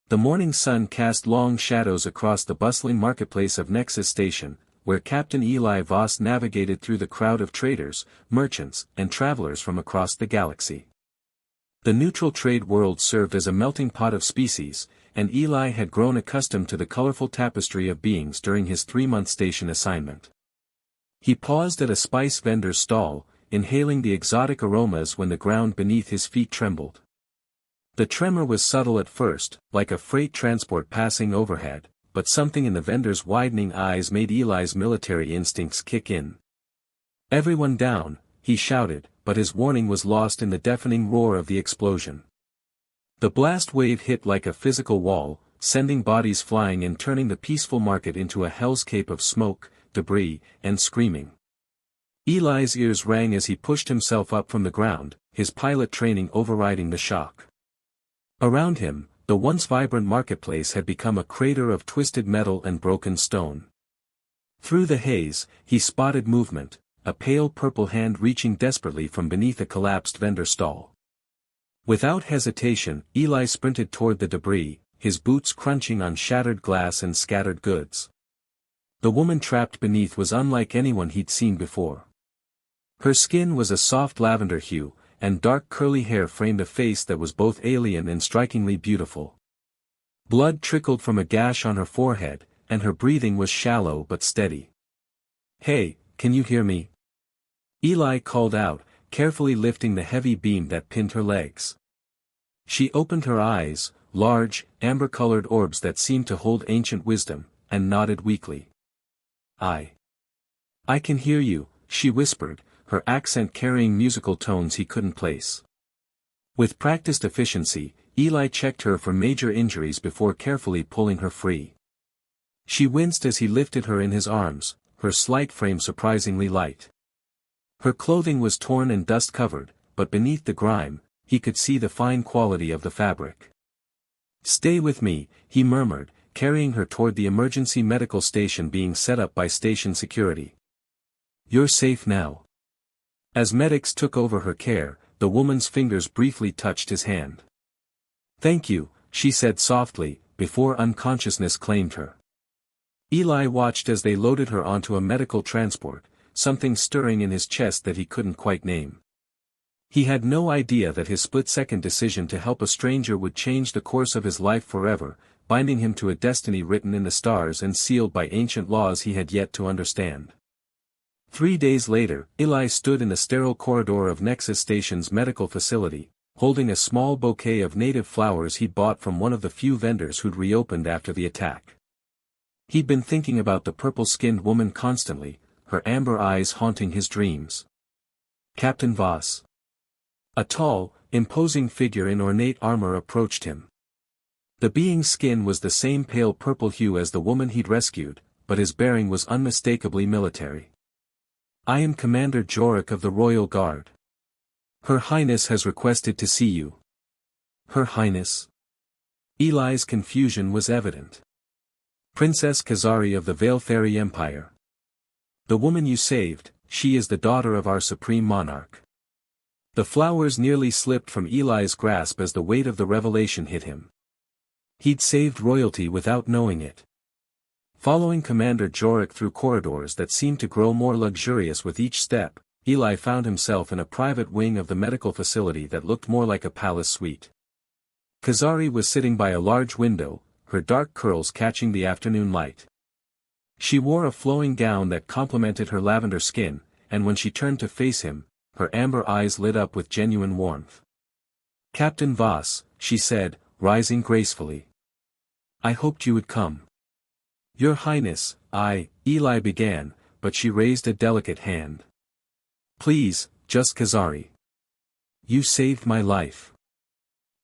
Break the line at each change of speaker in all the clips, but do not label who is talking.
The morning sun cast long shadows across the bustling marketplace of Nexus Station, where Captain Eli Voss navigated through the crowd of traders, merchants, and travelers from across the galaxy. The neutral trade world served as a melting pot of species, and Eli had grown accustomed to the colorful tapestry of beings during his 3-month station assignment. He paused at a spice vendor's stall, inhaling the exotic aromas when the ground beneath his feet trembled. The tremor was subtle at first, like a freight transport passing overhead, but something in the vendor's widening eyes made Eli's military instincts kick in. "Everyone down," he shouted, but his warning was lost in the deafening roar of the explosion. The blast wave hit like a physical wall, sending bodies flying and turning the peaceful market into a hellscape of smoke, debris, and screaming. Eli's ears rang as he pushed himself up from the ground, his pilot training overriding the shock. Around him, the once vibrant marketplace had become a crater of twisted metal and broken stone. Through the haze, he spotted movement, a pale purple hand reaching desperately from beneath a collapsed vendor stall. Without hesitation, Eli sprinted toward the debris, his boots crunching on shattered glass and scattered goods. The woman trapped beneath was unlike anyone he'd seen before. Her skin was a soft lavender hue, and dark curly hair framed a face that was both alien and strikingly beautiful. Blood trickled from a gash on her forehead, and her breathing was shallow but steady. "Hey, can you hear me?" Eli called out, carefully lifting the heavy beam that pinned her legs. She opened her eyes, large, amber-colored orbs that seemed to hold ancient wisdom, and nodded weakly. I can hear you," she whispered, her accent carrying musical tones he couldn't place. With practiced efficiency, Eli checked her for major injuries before carefully pulling her free. She winced as he lifted her in his arms, her slight frame surprisingly light. Her clothing was torn and dust-covered, but beneath the grime, he could see the fine quality of the fabric. "Stay with me," he murmured, carrying her toward the emergency medical station being set up by station security. "You're safe now." As medics took over her care, the woman's fingers briefly touched his hand. "Thank you," she said softly, before unconsciousness claimed her. Eli watched as they loaded her onto a medical transport, something stirring in his chest that he couldn't quite name. He had no idea that his split-second decision to help a stranger would change the course of his life forever, binding him to a destiny written in the stars and sealed by ancient laws he had yet to understand. 3 days later, Eli stood in the sterile corridor of Nexus Station's medical facility, holding a small bouquet of native flowers he'd bought from one of the few vendors who'd reopened after the attack. He'd been thinking about the purple-skinned woman constantly, her amber eyes haunting his dreams. Captain Voss. A tall, imposing figure in ornate armor approached him. The being's skin was the same pale purple hue as the woman he'd rescued, but his bearing was unmistakably military. "I am Commander Jorik of the Royal Guard. Her Highness has requested to see you." "Her Highness?" Eli's confusion was evident. "Princess Kazari of the Veil Fairy Empire. The woman you saved, she is the daughter of our supreme monarch." The flowers nearly slipped from Eli's grasp as the weight of the revelation hit him. He'd saved royalty without knowing it. Following Commander Jorik through corridors that seemed to grow more luxurious with each step, Eli found himself in a private wing of the medical facility that looked more like a palace suite. Kazari was sitting by a large window, her dark curls catching the afternoon light. She wore a flowing gown that complemented her lavender skin, and when she turned to face him, her amber eyes lit up with genuine warmth. "Captain Voss," she said, rising gracefully. "I hoped you would come." "Your Highness," Eli began, but she raised a delicate hand. "Please, just Kazari. You saved my life.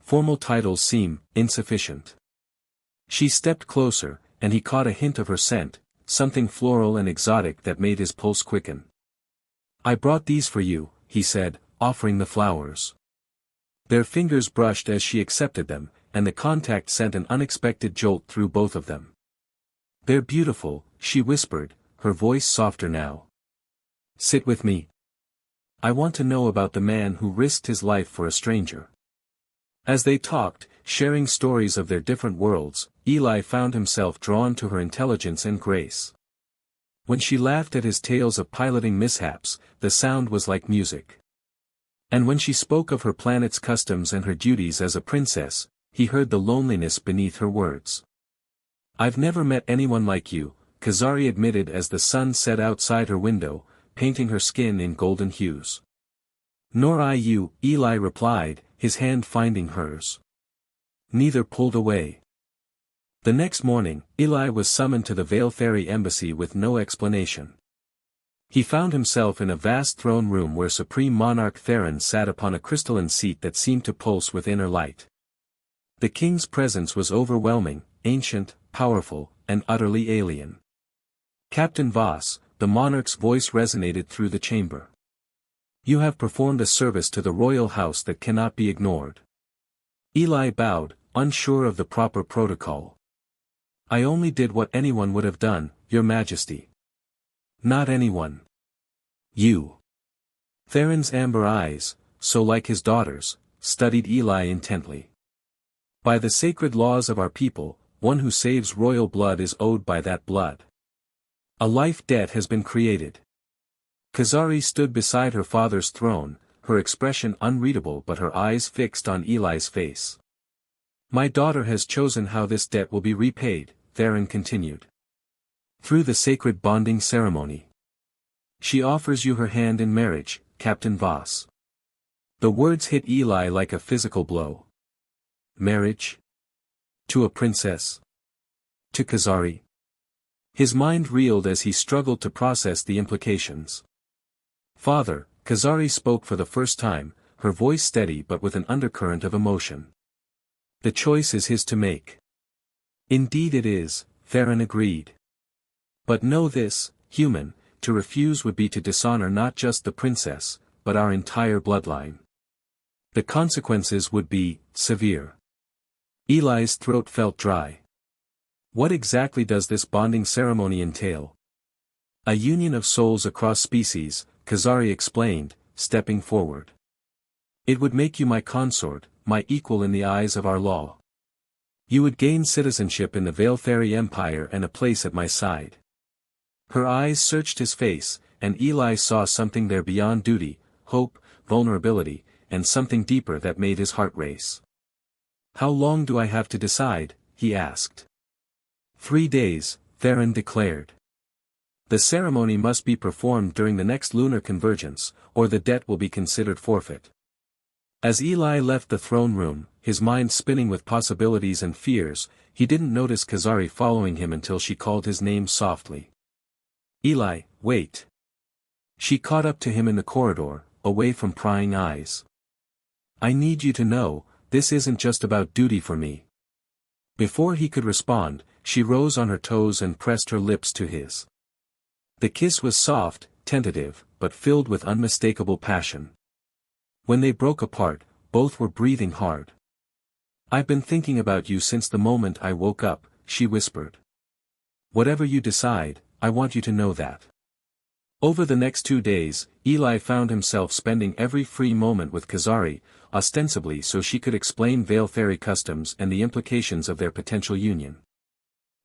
Formal titles seem insufficient." She stepped closer, and he caught a hint of her scent, something floral and exotic that made his pulse quicken. "I brought these for you," he said, offering the flowers. Their fingers brushed as she accepted them, and the contact sent an unexpected jolt through both of them. "They're beautiful," she whispered, her voice softer now. "Sit with me. I want to know about the man who risked his life for a stranger." As they talked, Sharing stories of their different worlds, Eli found himself drawn to her intelligence and grace. When she laughed at his tales of piloting mishaps, the sound was like music. And when she spoke of her planet's customs and her duties as a princess, he heard the loneliness beneath her words. "I've never met anyone like you," Kazari admitted as the sun set outside her window, painting her skin in golden hues. "Nor I you," Eli replied, his hand finding hers. Neither pulled away. The next morning, Eli was summoned to the Veil Fairy embassy with no explanation. He found himself in a vast throne room where Supreme Monarch Theron sat upon a crystalline seat that seemed to pulse with inner light. The king's presence was overwhelming, ancient, powerful, and utterly alien. "Captain Voss," the monarch's voice resonated through the chamber. "You have performed a service to the royal house that cannot be ignored." Eli bowed, unsure of the proper protocol. "I only did what anyone would have done, Your Majesty." "Not anyone. You." Theron's amber eyes, so like his daughter's, studied Eli intently. "By the sacred laws of our people, one who saves royal blood is owed by that blood. A life debt has been created." Kazari stood beside her father's throne, her expression unreadable but her eyes fixed on Eli's face. "My daughter has chosen how this debt will be repaid," Theron continued. "Through the sacred bonding ceremony. She offers you her hand in marriage, Captain Voss." The words hit Eli like a physical blow. Marriage? To a princess? To Kazari? His mind reeled as he struggled to process the implications. "Father," Kazari spoke for the first time, her voice steady but with an undercurrent of emotion. "The choice is his to make." "Indeed it is," Theron agreed. "But know this, human, to refuse would be to dishonor not just the princess, but our entire bloodline. The consequences would be severe." Eli's throat felt dry. "What exactly does this bonding ceremony entail?" "A union of souls across species," Kazari explained, stepping forward. "It would make you my consort, my equal in the eyes of our law. You would gain citizenship in the Veil Fairy Empire and a place at my side." Her eyes searched his face, and Eli saw something there beyond duty, hope, vulnerability, and something deeper that made his heart race. "How long do I have to decide?" he asked. 3 days, Theron declared. "The ceremony must be performed during the next lunar convergence, or the debt will be considered forfeit." As Eli left the throne room, his mind spinning with possibilities and fears, he didn't notice Kazari following him until she called his name softly. "Eli, wait." She caught up to him in the corridor, away from prying eyes. "I need you to know, this isn't just about duty for me." Before he could respond, she rose on her toes and pressed her lips to his. The kiss was soft, tentative, but filled with unmistakable passion. When they broke apart, both were breathing hard. "I've been thinking about you since the moment I woke up," she whispered. "Whatever you decide, I want you to know that." Over the next 2 days, Eli found himself spending every free moment with Kazari, ostensibly so she could explain Veil Fairy customs and the implications of their potential union.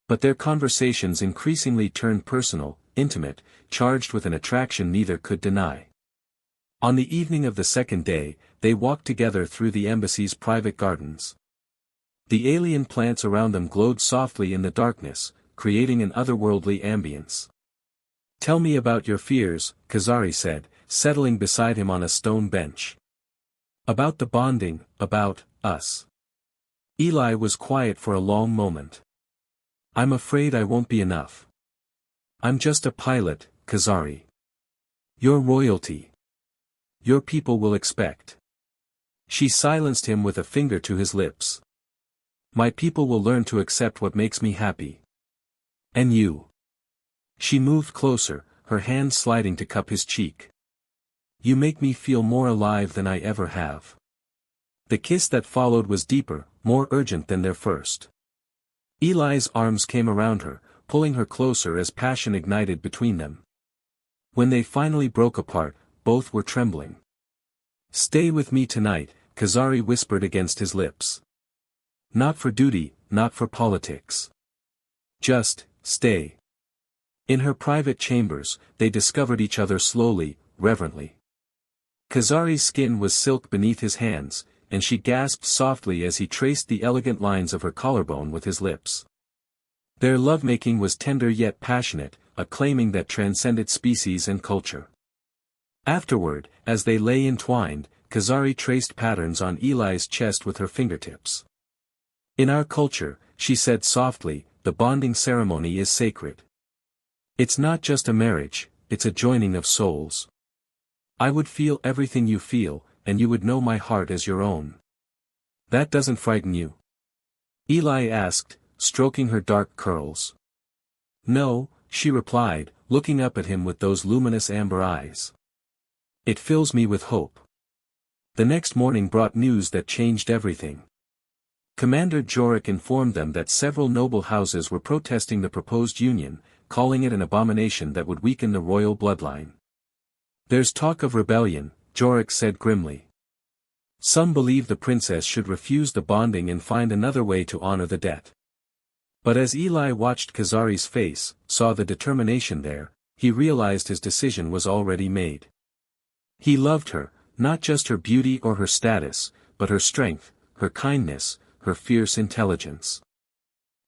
But their conversations increasingly turned personal, intimate, charged with an attraction neither could deny. On the evening of the second day, they walked together through the embassy's private gardens. The alien plants around them glowed softly in the darkness, creating an otherworldly ambience. "Tell me about your fears," Kazari said, settling beside him on a stone bench. "About the bonding, about us." Eli was quiet for a long moment. "I'm afraid I won't be enough." "I'm just a pilot, Kazari. You're royalty. Your people will expect." She silenced him with a finger to his lips. "My people will learn to accept what makes me happy. And you." She moved closer, her hand sliding to cup his cheek. "You make me feel more alive than I ever have." The kiss that followed was deeper, more urgent than their first. Eli's arms came around her, pulling her closer as passion ignited between them. When they finally broke apart, both were trembling. "Stay with me tonight," Kazari whispered against his lips. Not for duty, not for politics. Just, stay. In her private chambers, they discovered each other slowly, reverently. Kazari's skin was silk beneath his hands, and she gasped softly as he traced the elegant lines of her collarbone with his lips. Their lovemaking was tender yet passionate, a claiming that transcended species and culture. Afterward, as they lay entwined, Kazari traced patterns on Eli's chest with her fingertips. In our culture, she said softly, the bonding ceremony is sacred. It's not just a marriage, it's a joining of souls. I would feel everything you feel, and you would know my heart as your own. That doesn't frighten you? Eli asked, stroking her dark curls. No, she replied, looking up at him with those luminous amber eyes. It fills me with hope. The next morning brought news that changed everything. Commander Jorik informed them that several noble houses were protesting the proposed union, calling it an abomination that would weaken the royal bloodline. There's talk of rebellion, Jorik said grimly. Some believe the princess should refuse the bonding and find another way to honor the debt. But as Eli watched Kazari's face, saw the determination there, he realized his decision was already made. He loved her, not just her beauty or her status, but her strength, her kindness, her fierce intelligence.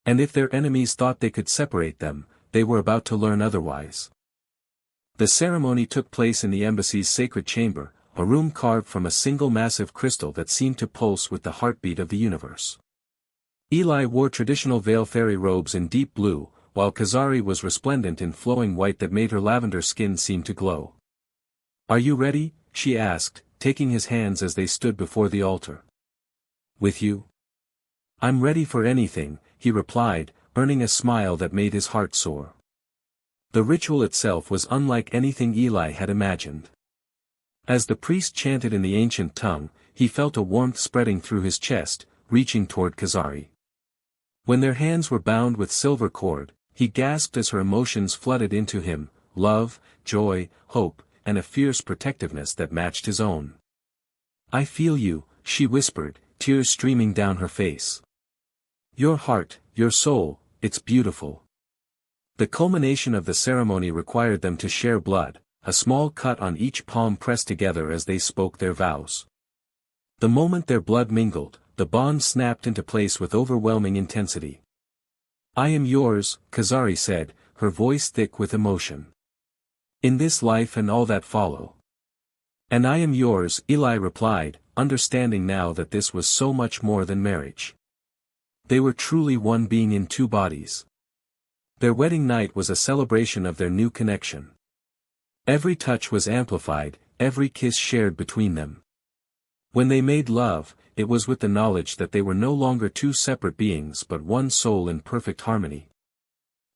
And if their enemies thought they could separate them, they were about to learn otherwise. The ceremony took place in the embassy's sacred chamber, a room carved from a single massive crystal that seemed to pulse with the heartbeat of the universe. Eli wore traditional veil fairy robes in deep blue, while Kazari was resplendent in flowing white that made her lavender skin seem to glow. Are you ready? She asked, taking his hands as they stood before the altar. With you? I'm ready for anything, he replied, earning a smile that made his heart soar. The ritual itself was unlike anything Eli had imagined. As the priest chanted in the ancient tongue, he felt a warmth spreading through his chest, reaching toward Kazari. When their hands were bound with silver cord, he gasped as her emotions flooded into him, love, joy, hope, and a fierce protectiveness that matched his own. I feel you, she whispered, tears streaming down her face. Your heart, your soul, it's beautiful. The culmination of the ceremony required them to share blood, a small cut on each palm pressed together as they spoke their vows. The moment their blood mingled, the bond snapped into place with overwhelming intensity. I am yours, Kazari said, her voice thick with emotion. In this life and all that follow. And I am yours, Eli replied, understanding now that this was so much more than marriage. They were truly one being in two bodies. Their wedding night was a celebration of their new connection. Every touch was amplified, every kiss shared between them. When they made love, it was with the knowledge that they were no longer two separate beings but one soul in perfect harmony.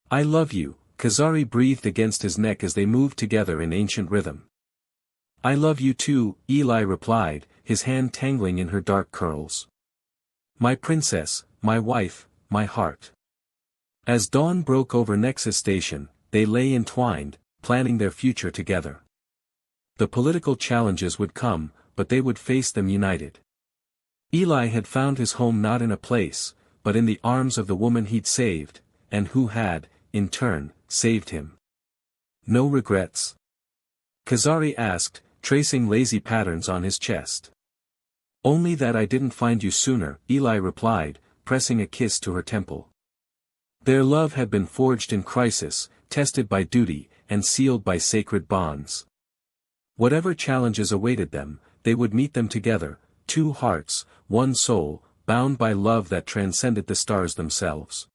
I love you, Kazari breathed against his neck as they moved together in ancient rhythm. I love you too, Eli replied, his hand tangling in her dark curls. My princess, my wife, my heart. As dawn broke over Nexus Station, they lay entwined, planning their future together. The political challenges would come, but they would face them united. Eli had found his home not in a place, but in the arms of the woman he'd saved, and who had, in turn, saved him. No regrets? Kazari asked, tracing lazy patterns on his chest. Only that I didn't find you sooner, Eli replied, pressing a kiss to her temple. Their love had been forged in crisis, tested by duty, and sealed by sacred bonds. Whatever challenges awaited them, they would meet them together, two hearts, one soul, bound by love that transcended the stars themselves.